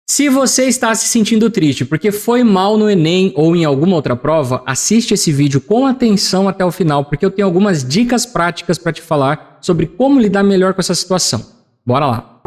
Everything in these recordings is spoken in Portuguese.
Se você está se sentindo triste porque foi mal no Enem ou em alguma outra prova, assiste esse vídeo com atenção até o final, porque eu tenho algumas dicas práticas para te falar sobre como lidar melhor com essa situação. Bora lá!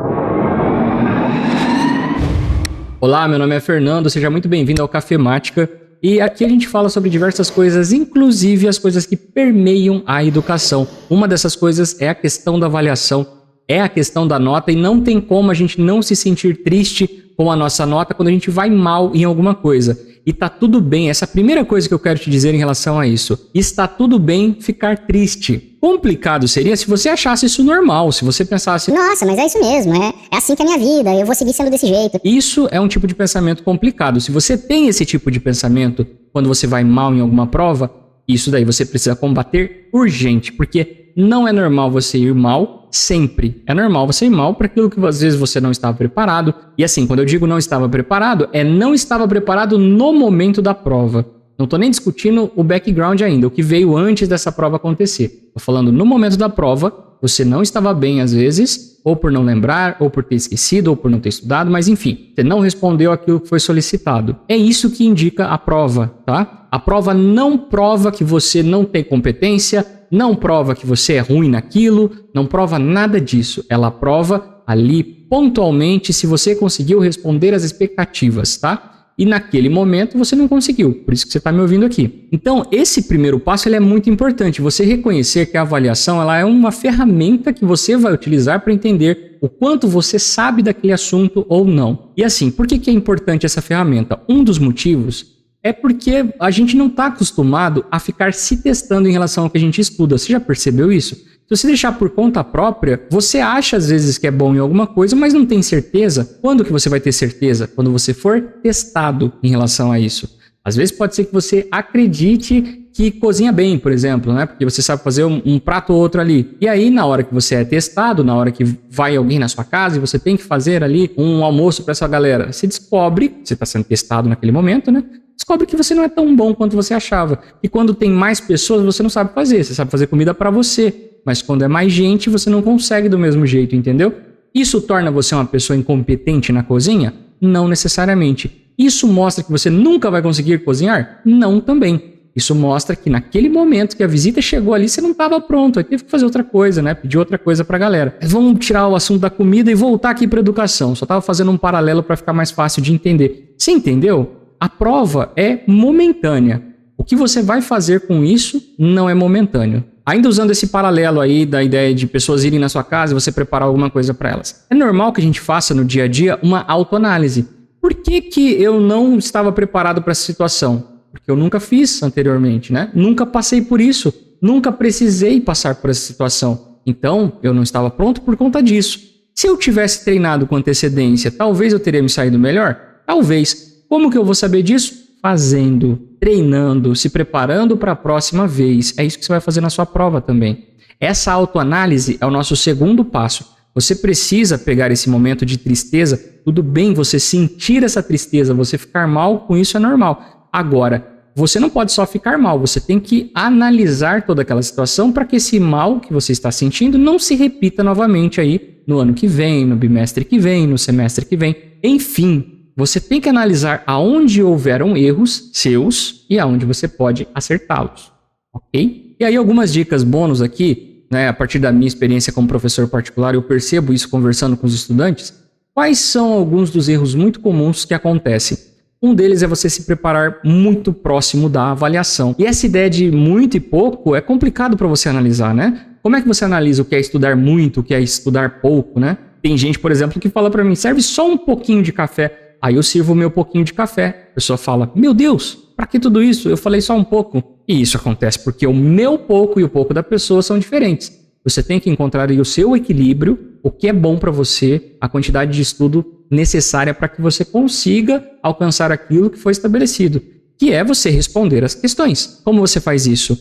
Olá, meu nome é Fernando, seja muito bem-vindo ao Cafemática. E aqui a gente fala sobre diversas coisas, inclusive as coisas que permeiam a educação. Uma dessas coisas é a questão da avaliação, é a questão da nota, e não tem como a gente não se sentir triste com a nossa nota quando a gente vai mal em alguma coisa. E tá tudo bem, essa é a primeira coisa que eu quero te dizer em relação a isso. Está tudo bem ficar triste. Complicado seria se você achasse isso normal, se você pensasse... Nossa, mas é isso mesmo, é assim que é a minha vida, eu vou seguir sendo desse jeito. Isso é um tipo de pensamento complicado. Se você tem esse tipo de pensamento quando você vai mal em alguma prova, isso daí você precisa combater urgente, porque não é normal você ir mal sempre. É normal você ir mal para aquilo que às vezes você não estava preparado. E assim, quando eu digo não estava preparado, não estava preparado no momento da prova. Não estou nem discutindo o background ainda, o que veio antes dessa prova acontecer. Estou falando no momento da prova, você não estava bem às vezes, ou por não lembrar, ou por ter esquecido, ou por não ter estudado, mas enfim, você não respondeu aquilo que foi solicitado. É isso que indica a prova, tá? A prova não prova que você não tem competência, não prova que você é ruim naquilo, não prova nada disso. Ela prova ali pontualmente se você conseguiu responder às expectativas, tá? E naquele momento você não conseguiu, por isso que você está me ouvindo aqui. Então, esse primeiro passo ele é muito importante, você reconhecer que a avaliação ela é uma ferramenta que você vai utilizar para entender o quanto você sabe daquele assunto ou não. E assim, por que é importante essa ferramenta? Um dos motivos é porque a gente não está acostumado a ficar se testando em relação ao que a gente estuda. Você já percebeu isso? Se você deixar por conta própria, você acha às vezes que é bom em alguma coisa, mas não tem certeza. Quando que você vai ter certeza? Quando você for testado em relação a isso. Às vezes pode ser que você acredite que cozinha bem, por exemplo, né? Porque você sabe fazer um prato ou outro ali. E aí, na hora que você é testado, na hora que vai alguém na sua casa e você tem que fazer ali um almoço para essa galera, você descobre, você está sendo testado naquele momento, né? Descobre que você não é tão bom quanto você achava. E quando tem mais pessoas, você não sabe fazer. Você sabe fazer comida para você. Mas quando é mais gente, você não consegue do mesmo jeito, entendeu? Isso torna você uma pessoa incompetente na cozinha? Não necessariamente. Isso mostra que você nunca vai conseguir cozinhar? Não também. Isso mostra que naquele momento que a visita chegou ali, você não estava pronto. Aí teve que fazer outra coisa, né? Pedir outra coisa pra galera. Vamos tirar o assunto da comida e voltar aqui pra educação. Só estava fazendo um paralelo para ficar mais fácil de entender. Você entendeu? A prova é momentânea. O que você vai fazer com isso não é momentâneo. Ainda usando esse paralelo aí da ideia de pessoas irem na sua casa e você preparar alguma coisa para elas. É normal que a gente faça no dia a dia uma autoanálise. Por que eu não estava preparado para essa situação? Porque eu nunca fiz anteriormente, né? Nunca passei por isso. Nunca precisei passar por essa situação. Então, eu não estava pronto por conta disso. Se eu tivesse treinado com antecedência, talvez eu teria me saído melhor? Talvez. Como que eu vou saber disso? Fazendo, treinando, se preparando para a próxima vez. É isso que você vai fazer na sua prova também. Essa autoanálise é o nosso segundo passo. Você precisa pegar esse momento de tristeza. Tudo bem você sentir essa tristeza, você ficar mal com isso é normal. Agora, você não pode só ficar mal, você tem que analisar toda aquela situação para que esse mal que você está sentindo não se repita novamente aí no ano que vem, no bimestre que vem, no semestre que vem. Enfim, você tem que analisar aonde houveram erros seus e aonde você pode acertá-los, ok? E aí algumas dicas bônus aqui, né? A partir da minha experiência como professor particular, eu percebo isso conversando com os estudantes. Quais são alguns dos erros muito comuns que acontecem? Um deles é você se preparar muito próximo da avaliação. E essa ideia de muito e pouco é complicado para você analisar, né? Como é que você analisa o que é estudar muito, o que é estudar pouco, né? Tem gente, por exemplo, que fala para mim, serve só um pouquinho de café. Aí eu sirvo o meu pouquinho de café. A pessoa fala, meu Deus, pra que tudo isso? Eu falei só um pouco. E isso acontece porque o meu pouco e o pouco da pessoa são diferentes. Você tem que encontrar aí o seu equilíbrio, o que é bom pra você, a quantidade de estudo necessária para que você consiga alcançar aquilo que foi estabelecido, que é você responder as questões. Como você faz isso?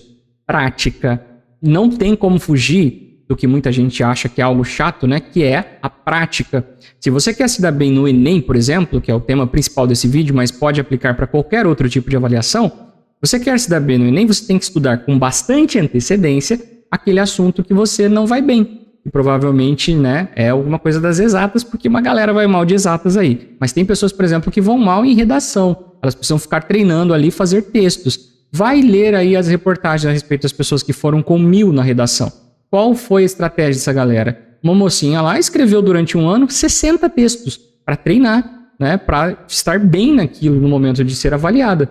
Prática. Não tem como fugir do que muita gente acha que é algo chato, né? Que é a prática. Se você quer se dar bem no Enem, por exemplo, que é o tema principal desse vídeo, mas pode aplicar para qualquer outro tipo de avaliação, você quer se dar bem no Enem, você tem que estudar com bastante antecedência aquele assunto que você não vai bem. e provavelmente, né, é alguma coisa das exatas, porque uma galera vai mal de exatas aí. Mas tem pessoas, por exemplo, que vão mal em redação. Elas precisam ficar treinando ali, fazer textos. Vai ler aí as reportagens a respeito das pessoas que foram com 1000 na redação. Qual foi a estratégia dessa galera? Uma mocinha lá escreveu durante um ano 60 textos para treinar, né, para estar bem naquilo no momento de ser avaliada.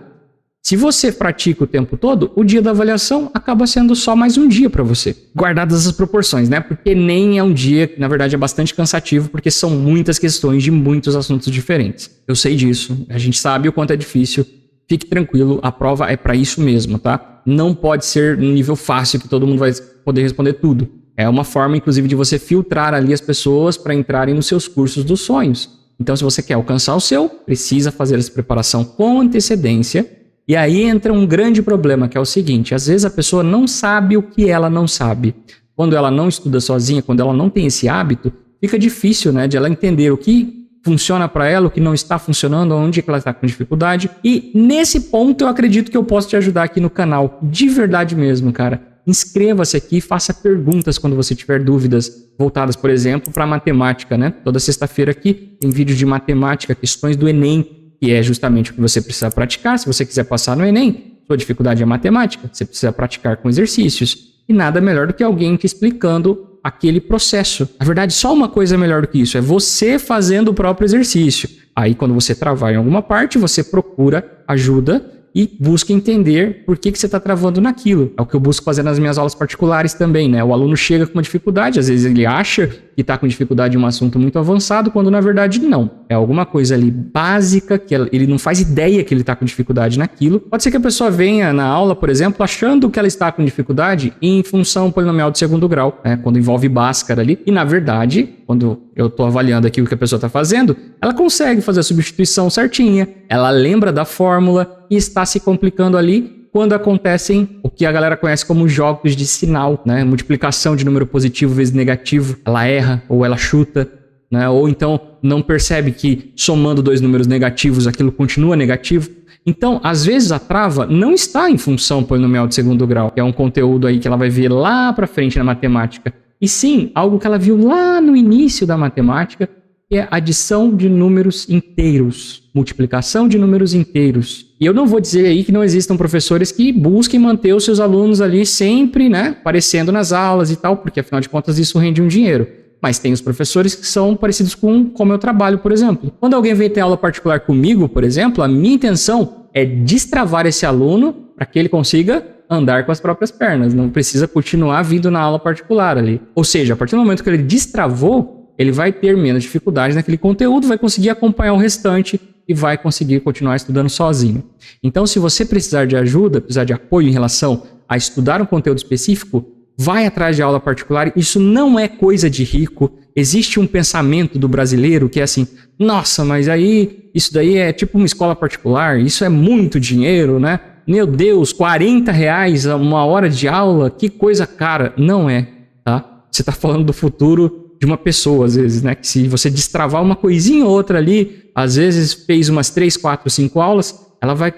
Se você pratica o tempo todo, o dia da avaliação acaba sendo só mais um dia para você. Guardadas as proporções, né? Porque nem é um dia que, na verdade, é bastante cansativo, porque são muitas questões de muitos assuntos diferentes. Eu sei disso, a gente sabe o quanto é difícil. Fique tranquilo, a prova é para isso mesmo, tá? Não pode ser um nível fácil que todo mundo vai poder responder tudo. É uma forma, inclusive, de você filtrar ali as pessoas para entrarem nos seus cursos dos sonhos. Então, se você quer alcançar o seu, precisa fazer essa preparação com antecedência. E aí entra um grande problema, que é o seguinte: às vezes a pessoa não sabe o que ela não sabe. Quando ela não estuda sozinha, quando ela não tem esse hábito, fica difícil, né, de ela entender o que funciona para ela, o que não está funcionando, onde ela está com dificuldade. E nesse ponto eu acredito que eu posso te ajudar aqui no canal, de verdade mesmo, cara. Inscreva-se aqui, faça perguntas quando você tiver dúvidas voltadas, por exemplo, para matemática, né? Toda sexta-feira aqui tem vídeos de matemática, questões do Enem, que é justamente o que você precisa praticar. Se você quiser passar no Enem, sua dificuldade é matemática, você precisa praticar com exercícios. E nada melhor do que alguém te explicando aquele processo. Na verdade, só uma coisa é melhor do que isso, é você fazendo o próprio exercício. Aí, quando você travar em alguma parte, você procura ajuda e busca entender por que você está travando naquilo. É o que eu busco fazer nas minhas aulas particulares também, né? O aluno chega com uma dificuldade, às vezes ele acha que está com dificuldade em um assunto muito avançado, quando na verdade não. É alguma coisa ali básica, que ele não faz ideia que ele está com dificuldade naquilo. Pode ser que a pessoa venha na aula, por exemplo, achando que ela está com dificuldade em função polinomial de segundo grau, né? Quando envolve Bhaskara ali. E na verdade, quando eu estou avaliando aqui o que a pessoa está fazendo, ela consegue fazer a substituição certinha, ela lembra da fórmula e está se complicando ali quando acontecem o que a galera conhece como jogos de sinal, né? Multiplicação de número positivo vezes negativo, ela erra ou ela chuta, né? Ou então não percebe que somando dois números negativos aquilo continua negativo. Então, às vezes a trava não está em função polinomial de segundo grau, que é um conteúdo aí que ela vai ver lá para frente na matemática, e sim algo que ela viu lá no início da matemática, que é adição de números inteiros, multiplicação de números inteiros. E eu não vou dizer aí que não existam professores que busquem manter os seus alunos ali sempre, né, aparecendo nas aulas e tal, porque afinal de contas isso rende um dinheiro. Mas tem os professores que são parecidos com como eu trabalho, por exemplo. Quando alguém vem ter aula particular comigo, por exemplo, a minha intenção é destravar esse aluno para que ele consiga andar com as próprias pernas. Não precisa continuar vindo na aula particular ali. Ou seja, a partir do momento que ele destravou, ele vai ter menos dificuldade naquele conteúdo, vai conseguir acompanhar o restante e vai conseguir continuar estudando sozinho. Então, se você precisar de ajuda, precisar de apoio em relação a estudar um conteúdo específico, vai atrás de aula particular. Isso não é coisa de rico. Existe um pensamento do brasileiro que é assim: nossa, mas aí isso daí é tipo uma escola particular, isso é muito dinheiro, né? Meu Deus, R$40 uma hora de aula, que coisa cara. Não é, tá? Você está falando do futuro de uma pessoa, às vezes, né? Que se você destravar uma coisinha ou outra ali, às vezes fez umas 3, 4, 5 aulas, ela vai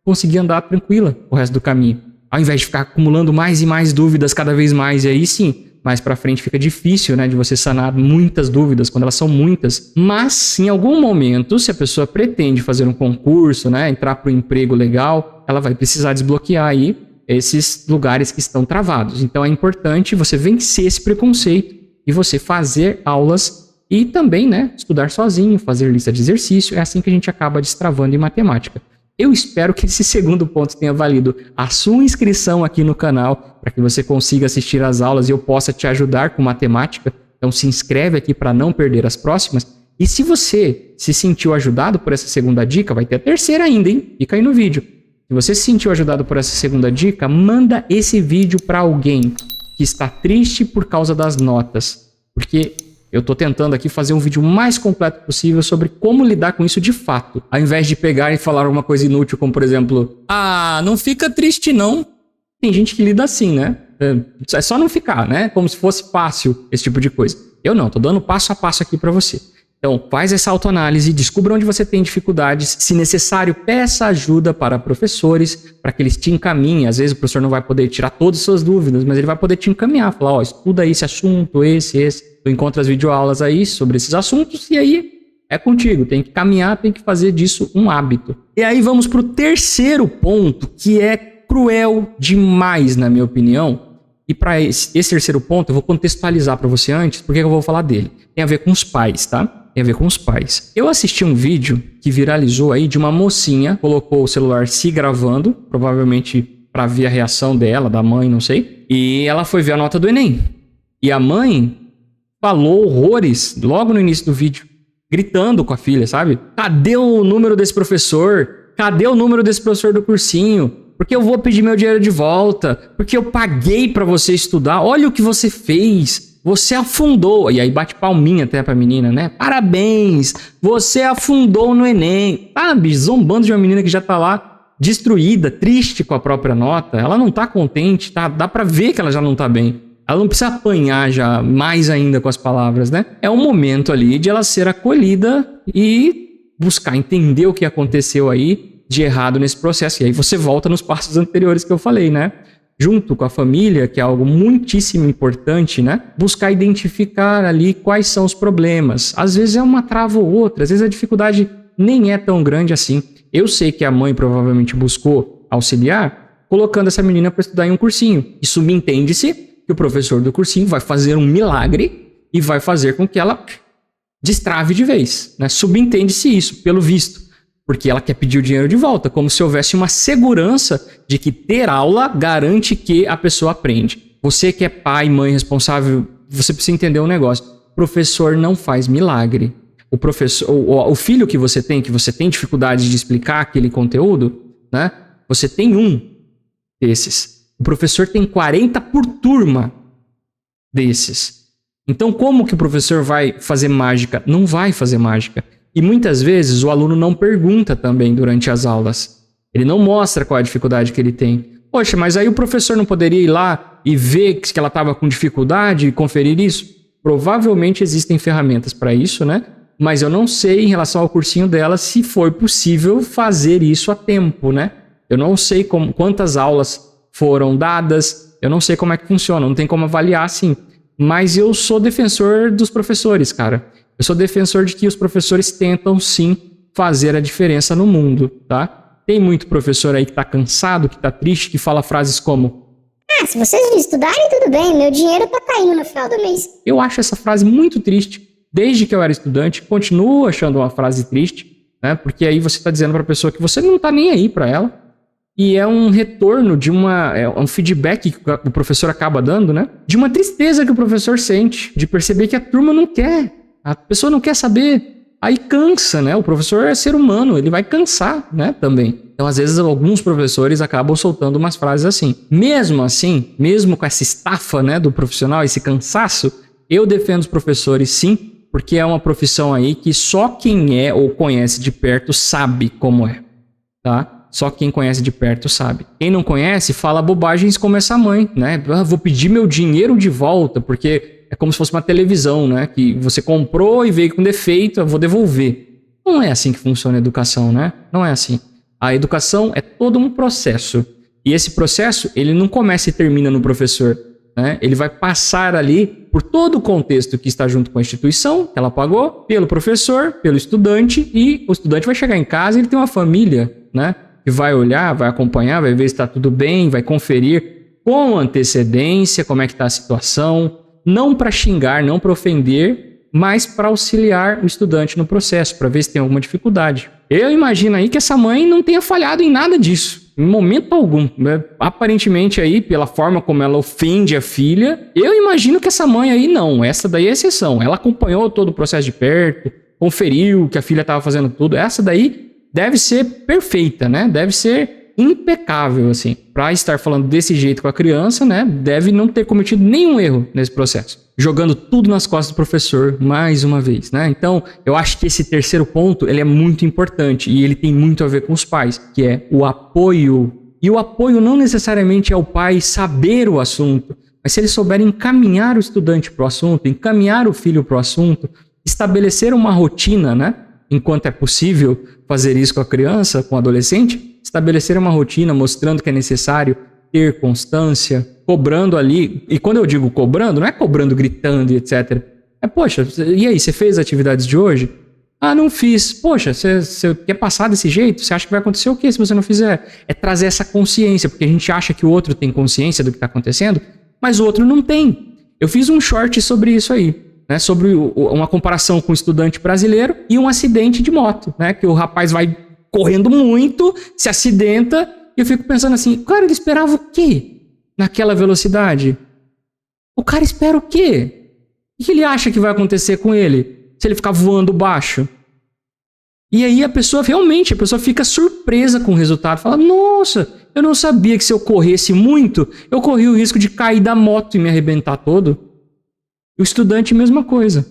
conseguir andar tranquila o resto do caminho. Ao invés de ficar acumulando mais e mais dúvidas cada vez mais, e aí sim, mais pra frente fica difícil, né, de você sanar muitas dúvidas, quando elas são muitas. Mas, em algum momento, se a pessoa pretende fazer um concurso, né, entrar para um emprego legal, ela vai precisar desbloquear aí esses lugares que estão travados. Então é importante você vencer esse preconceito e você fazer aulas e também, né, estudar sozinho, fazer lista de exercício. É assim que a gente acaba destravando em matemática. Eu espero que esse segundo ponto tenha valido a sua inscrição aqui no canal, para que você consiga assistir às aulas e eu possa te ajudar com matemática. Então se inscreve aqui para não perder as próximas. E se você se sentiu ajudado por essa segunda dica, vai ter a terceira ainda, hein? Fica aí no vídeo. Se você se sentiu ajudado por essa segunda dica, manda esse vídeo para alguém que está triste por causa das notas. Porque eu tô tentando aqui fazer um vídeo mais completo possível sobre como lidar com isso de fato. Ao invés de pegar e falar alguma coisa inútil, como por exemplo, não fica triste não. Tem gente que lida assim, né? É só não ficar, né? Como se fosse fácil esse tipo de coisa. Eu não, tô dando passo a passo aqui pra você. Então, faz essa autoanálise, descubra onde você tem dificuldades. Se necessário, peça ajuda para professores, para que eles te encaminhem. Às vezes o professor não vai poder tirar todas as suas dúvidas, mas ele vai poder te encaminhar. Falar, ó, estuda esse assunto, esse. Tu encontra as videoaulas aí sobre esses assuntos e aí é contigo. Tem que caminhar, tem que fazer disso um hábito. E aí vamos para o terceiro ponto, que é cruel demais, na minha opinião. E para esse terceiro ponto, eu vou contextualizar para você antes, porque eu vou falar dele. Tem a ver com os pais, tá? Tem a ver com os pais. Eu assisti um vídeo que viralizou aí de uma mocinha, colocou o celular se gravando, provavelmente para ver a reação dela, da mãe, não sei. E ela foi ver a nota do Enem. E a mãe falou horrores logo no início do vídeo, gritando com a filha, sabe? Cadê o número desse professor? Cadê o número desse professor do cursinho? Porque eu vou pedir meu dinheiro de volta. Porque eu paguei para você estudar. Olha o que você fez. Você afundou. E aí bate palminha até pra menina, né? Parabéns! Você afundou no Enem. Sabe? Zombando de uma menina que já tá lá destruída, triste com a própria nota. Ela não tá contente, tá? Dá pra ver que ela já não tá bem. Ela não precisa apanhar já mais ainda com as palavras, né? É um momento ali de ela ser acolhida e buscar entender o que aconteceu aí de errado nesse processo. E aí você volta nos passos anteriores que eu falei, né? Junto com a família, que é algo muitíssimo importante, né? Buscar identificar ali quais são os problemas. Às vezes é uma trava ou outra, às vezes a dificuldade nem é tão grande assim. Eu sei que a mãe provavelmente buscou auxiliar colocando essa menina para estudar em um cursinho. E subentende-se que o professor do cursinho vai fazer um milagre e vai fazer com que ela destrave de vez, né? Subentende-se isso, pelo visto. Porque ela quer pedir o dinheiro de volta, como se houvesse uma segurança de que ter aula garante que a pessoa aprende. Você que é pai, mãe responsável, você precisa entender um negócio. O professor não faz milagre. O filho que você tem dificuldade de explicar aquele conteúdo, né? Você tem um desses. O professor tem 40 por turma desses. Então, como que o professor vai fazer mágica? Não vai fazer mágica. E muitas vezes o aluno não pergunta também durante as aulas. Ele não mostra qual é a dificuldade que ele tem. Poxa, mas aí o professor não poderia ir lá e ver que ela estava com dificuldade e conferir isso? Provavelmente existem ferramentas para isso, né? Mas eu não sei em relação ao cursinho dela se foi possível fazer isso a tempo, né? Eu não sei quantas aulas foram dadas, eu não sei como é que funciona, não tem como avaliar assim. Mas eu sou defensor dos professores, cara. Eu sou defensor de que os professores tentam, sim, fazer a diferença no mundo, tá? Tem muito professor aí que tá cansado, que tá triste, que fala frases como: se vocês estudarem, tudo bem, meu dinheiro tá caindo no final do mês. Eu acho essa frase muito triste. Desde que eu era estudante, continuo achando uma frase triste, né? Porque aí você tá dizendo pra pessoa que você não tá nem aí pra ela. E é um retorno de um feedback que o professor acaba dando, né? De uma tristeza que o professor sente, de perceber que a turma não quer. A pessoa não quer saber, aí cansa, né? O professor é ser humano, ele vai cansar, né? Também. Então, às vezes, alguns professores acabam soltando umas frases assim. Mesmo assim, mesmo com essa estafa, né, do profissional, esse cansaço, eu defendo os professores, sim, porque é uma profissão aí que só quem é ou conhece de perto sabe como é, tá? Só quem conhece de perto sabe. Quem não conhece fala bobagens como essa mãe, né? Vou pedir meu dinheiro de volta, porque é como se fosse uma televisão, né? Que você comprou e veio com defeito, eu vou devolver. Não é assim que funciona a educação, né? Não é assim. A educação é todo um processo. E esse processo, ele não começa e termina no professor, né? Ele vai passar ali por todo o contexto que está junto com a instituição, que ela pagou, pelo professor, pelo estudante, e o estudante vai chegar em casa e ele tem uma família, né? Que vai olhar, vai acompanhar, vai ver se está tudo bem, vai conferir com antecedência como é que está a situação. Não para xingar, não para ofender, mas para auxiliar o estudante no processo, para ver se tem alguma dificuldade. Eu imagino aí que essa mãe não tenha falhado em nada disso, em momento algum, né? Aparentemente aí, pela forma como ela ofende a filha, eu imagino que essa mãe aí não, essa daí é exceção. Ela acompanhou todo o processo de perto, conferiu que a filha estava fazendo tudo, essa daí deve ser perfeita, né? Deve ser impecável, assim. Para estar falando desse jeito com a criança, né? Deve não ter cometido nenhum erro nesse processo. Jogando tudo nas costas do professor, mais uma vez, né? Então, eu acho que esse terceiro ponto, ele é muito importante e ele tem muito a ver com os pais, que é o apoio. E o apoio não necessariamente é o pai saber o assunto, mas se ele souber encaminhar o estudante para o assunto, encaminhar o filho para o assunto, estabelecer uma rotina, né? Enquanto é possível fazer isso com a criança, com o adolescente, estabelecer uma rotina mostrando que é necessário ter constância, cobrando ali. E quando eu digo cobrando, não é cobrando gritando e etc. É, poxa, e aí, você fez as atividades de hoje? Ah, não fiz. Poxa, você quer passar desse jeito? Você acha que vai acontecer o quê se você não fizer? É trazer essa consciência, porque a gente acha que o outro tem consciência do que está acontecendo, mas o outro não tem. Eu fiz um short sobre isso aí, né? Sobre uma comparação com um estudante brasileiro e um acidente de moto, né? Que o rapaz vai correndo muito, se acidenta, e eu fico pensando assim, cara, ele esperava o quê naquela velocidade? O cara espera o quê? O que ele acha que vai acontecer com ele se ele ficar voando baixo? E aí a pessoa fica surpresa com o resultado. Fala, nossa, eu não sabia que se eu corresse muito, eu corria o risco de cair da moto e me arrebentar todo. O estudante, mesma coisa.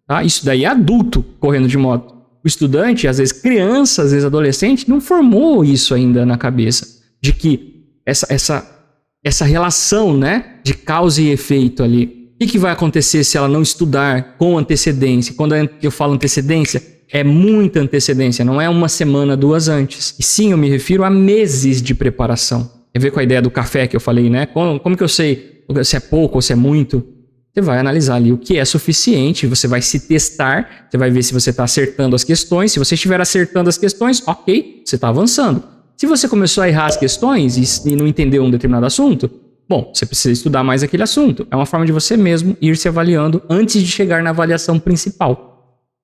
Tá? Isso daí é adulto correndo de moto. O estudante, às vezes criança, às vezes adolescente, não formou isso ainda na cabeça. De que essa relação, né, de causa e efeito ali. O que vai acontecer se ela não estudar com antecedência? Quando eu falo antecedência, é muita antecedência, não é uma semana, 2 antes. E sim, eu me refiro a meses de preparação. Tem a ver com a ideia do café que eu falei, né? Como que eu sei se é pouco ou se é muito? Você vai analisar ali o que é suficiente, você vai se testar, você vai ver se você está acertando as questões. Se você estiver acertando as questões, ok, você está avançando. Se você começou a errar as questões e não entendeu um determinado assunto, bom, você precisa estudar mais aquele assunto. É uma forma de você mesmo ir se avaliando antes de chegar na avaliação principal.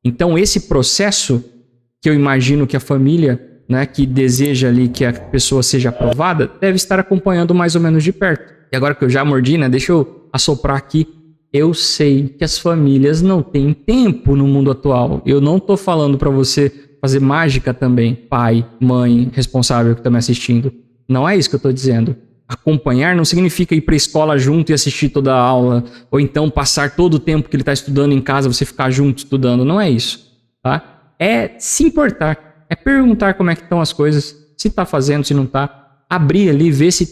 Então, esse processo que eu imagino que a família, né, que deseja ali que a pessoa seja aprovada, deve estar acompanhando mais ou menos de perto. E agora que eu já mordi, né, deixa eu assoprar aqui. Eu sei que as famílias não têm tempo no mundo atual. Eu não estou falando para você fazer mágica também, pai, mãe, responsável que está me assistindo. Não é isso que eu estou dizendo. Acompanhar não significa ir para a escola junto e assistir toda a aula, ou então passar todo o tempo que ele está estudando em casa, você ficar junto estudando. Não é isso. Tá? É se importar, é perguntar como é que estão as coisas, se está fazendo, se não está. Abrir ali, ver se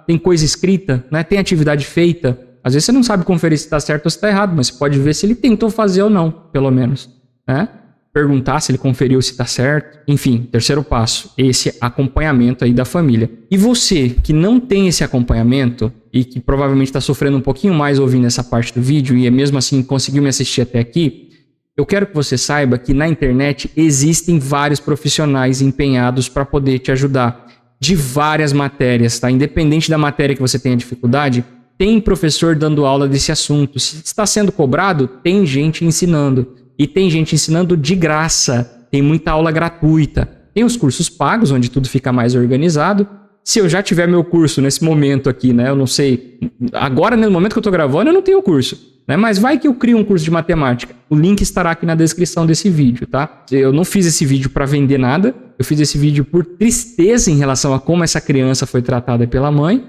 tem coisa escrita, né? Tem atividade feita. Às vezes você não sabe conferir se está certo ou se está errado, mas você pode ver se ele tentou fazer ou não, pelo menos. Né? Perguntar se ele conferiu se está certo. Enfim, terceiro passo, esse acompanhamento aí da família. E você que não tem esse acompanhamento e que provavelmente está sofrendo um pouquinho mais ouvindo essa parte do vídeo e mesmo assim conseguiu me assistir até aqui, eu quero que você saiba que na internet existem vários profissionais empenhados para poder te ajudar de várias matérias, tá? Independente da matéria que você tenha dificuldade, tem professor dando aula desse assunto. Se está sendo cobrado, tem gente ensinando. E tem gente ensinando de graça, tem muita aula gratuita. Tem os cursos pagos, onde tudo fica mais organizado. Se eu já tiver meu curso nesse momento aqui, né? Eu não sei. Agora, no momento que eu estou gravando, eu não tenho curso. Né? Mas vai que eu crio um curso de matemática. O link estará aqui na descrição desse vídeo, tá? Eu não fiz esse vídeo para vender nada. Eu fiz esse vídeo por tristeza em relação a como essa criança foi tratada pela mãe.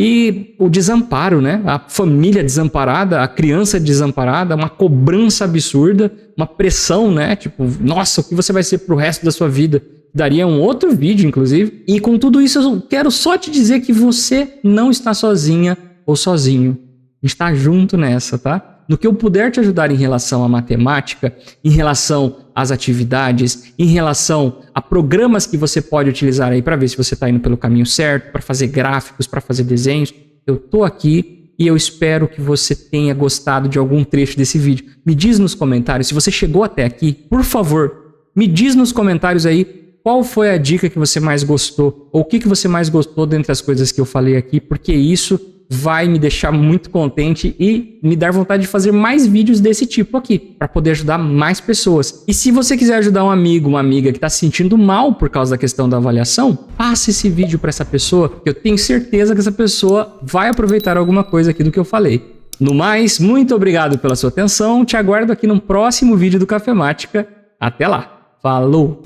E o desamparo, né? A família desamparada, a criança desamparada, uma cobrança absurda, uma pressão, né? Tipo, nossa, o que você vai ser pro resto da sua vida? Daria um outro vídeo, inclusive. E com tudo isso, eu quero só te dizer que você não está sozinha ou sozinho. A gente está junto nessa, tá? No que eu puder te ajudar em relação à matemática, em relação às atividades, em relação a programas que você pode utilizar aí para ver se você está indo pelo caminho certo, para fazer gráficos, para fazer desenhos, eu tô aqui e eu espero que você tenha gostado de algum trecho desse vídeo. Me diz nos comentários, se você chegou até aqui, por favor, me diz nos comentários aí qual foi a dica que você mais gostou, ou o que você mais gostou dentre as coisas que eu falei aqui, porque isso vai me deixar muito contente e me dar vontade de fazer mais vídeos desse tipo aqui, para poder ajudar mais pessoas. E se você quiser ajudar um amigo, uma amiga que está se sentindo mal por causa da questão da avaliação, passe esse vídeo para essa pessoa, que eu tenho certeza que essa pessoa vai aproveitar alguma coisa aqui do que eu falei. No mais, muito obrigado pela sua atenção, te aguardo aqui no próximo vídeo do Cafemática. Até lá, falou!